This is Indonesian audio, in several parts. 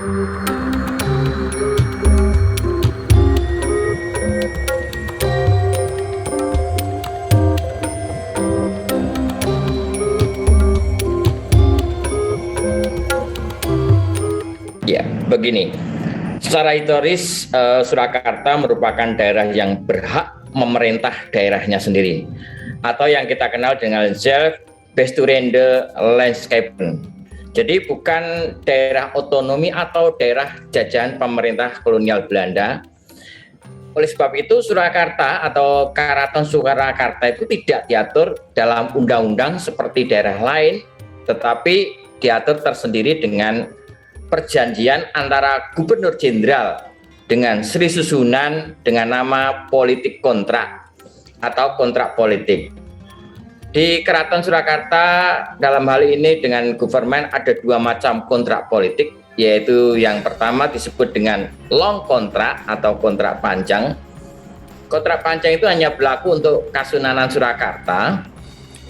Ya, begini. Secara historis, Surakarta merupakan daerah yang berhak memerintah daerahnya sendiri, atau yang kita kenal dengan Zelfbesturende Landschappen. Jadi bukan daerah otonomi atau daerah jajahan pemerintah kolonial Belanda. Oleh sebab itu, Surakarta atau Karaton Surakarta itu tidak diatur dalam undang-undang seperti daerah lain, tetapi diatur tersendiri dengan perjanjian antara Gubernur Jenderal dengan Sri Susunan dengan nama politik kontrak atau kontrak politik. Di Keraton Surakarta dalam hal ini dengan government ada dua macam kontrak politik, yaitu yang pertama disebut dengan long kontrak atau kontrak panjang. Kontrak panjang itu hanya berlaku untuk Kasunanan Surakarta,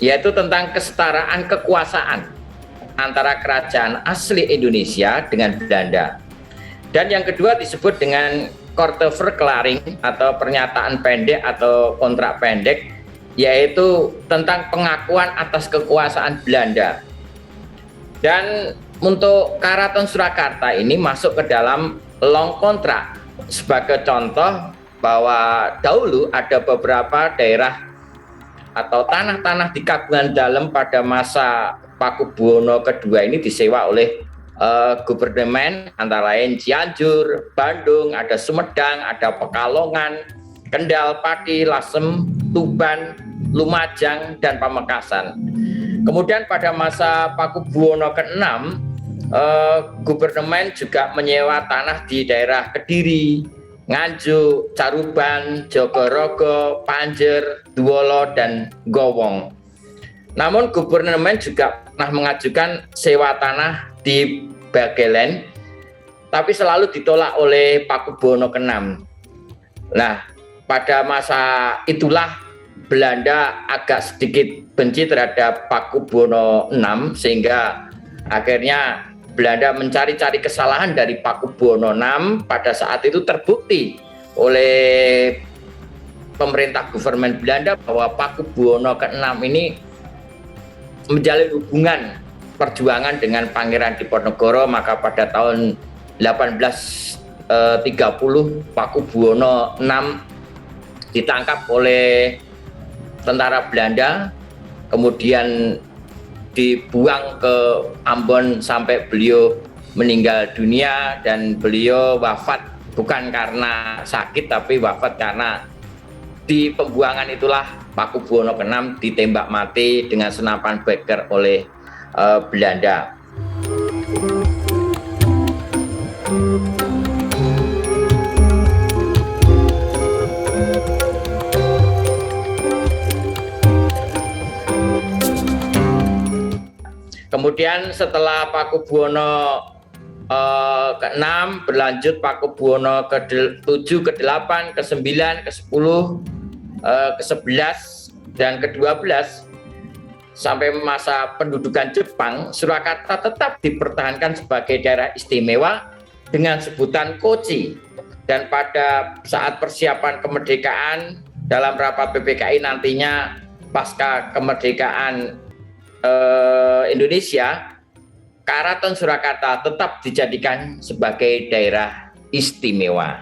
yaitu tentang kesetaraan kekuasaan antara kerajaan asli Indonesia dengan Belanda. Dan yang kedua disebut dengan Korte Verklaring atau pernyataan pendek atau kontrak pendek, yaitu tentang pengakuan atas kekuasaan Belanda. Dan untuk Karaton Surakarta ini masuk ke dalam long kontrak. Sebagai contoh bahwa dahulu ada beberapa daerah atau tanah-tanah di Kagungan Dalem pada masa Pakubuwono II ini disewa oleh Gubernur antara lain Cianjur, Bandung, ada Sumedang, ada Pekalongan, Kendal, Pati, Lasem, Tuban, Lumajang, dan Pamekasan. Kemudian pada masa Pakubuwono ke-6, Gubernur juga menyewa tanah di daerah Kediri, Nganjuk, Caruban, Jogorogo, Panjer, Duolo, dan Gowong. Namun Gubernur juga pernah mengajukan sewa tanah di Bagelen, tapi selalu ditolak oleh Pakubuwono ke-6. Nah, pada masa itulah Belanda agak sedikit benci terhadap Pakubuwono VI, sehingga akhirnya Belanda mencari-cari kesalahan dari Pakubuwono VI. Pada saat itu terbukti oleh pemerintah government Belanda bahwa Pakubuwono ke-6 ini menjalin hubungan perjuangan dengan Pangeran Diponegoro. Maka pada tahun 1830 Pakubuwono VI ditangkap oleh tentara Belanda, kemudian dibuang ke Ambon sampai beliau meninggal dunia, dan beliau wafat bukan karena sakit tapi wafat karena di pembuangan itulah Pakubuwono ke-6 ditembak mati dengan senapan Beker oleh Belanda. Kemudian setelah Pakubuwono ke-6 berlanjut Pakubuwono ke-7, ke-8, ke-9, ke-10, ke-11, dan ke-12 sampai masa pendudukan Jepang. Surakarta tetap dipertahankan sebagai daerah istimewa dengan sebutan Kochi. Dan pada saat persiapan kemerdekaan dalam rapat PPKI nantinya pasca kemerdekaan Indonesia, Karaton Surakarta tetap dijadikan sebagai daerah istimewa.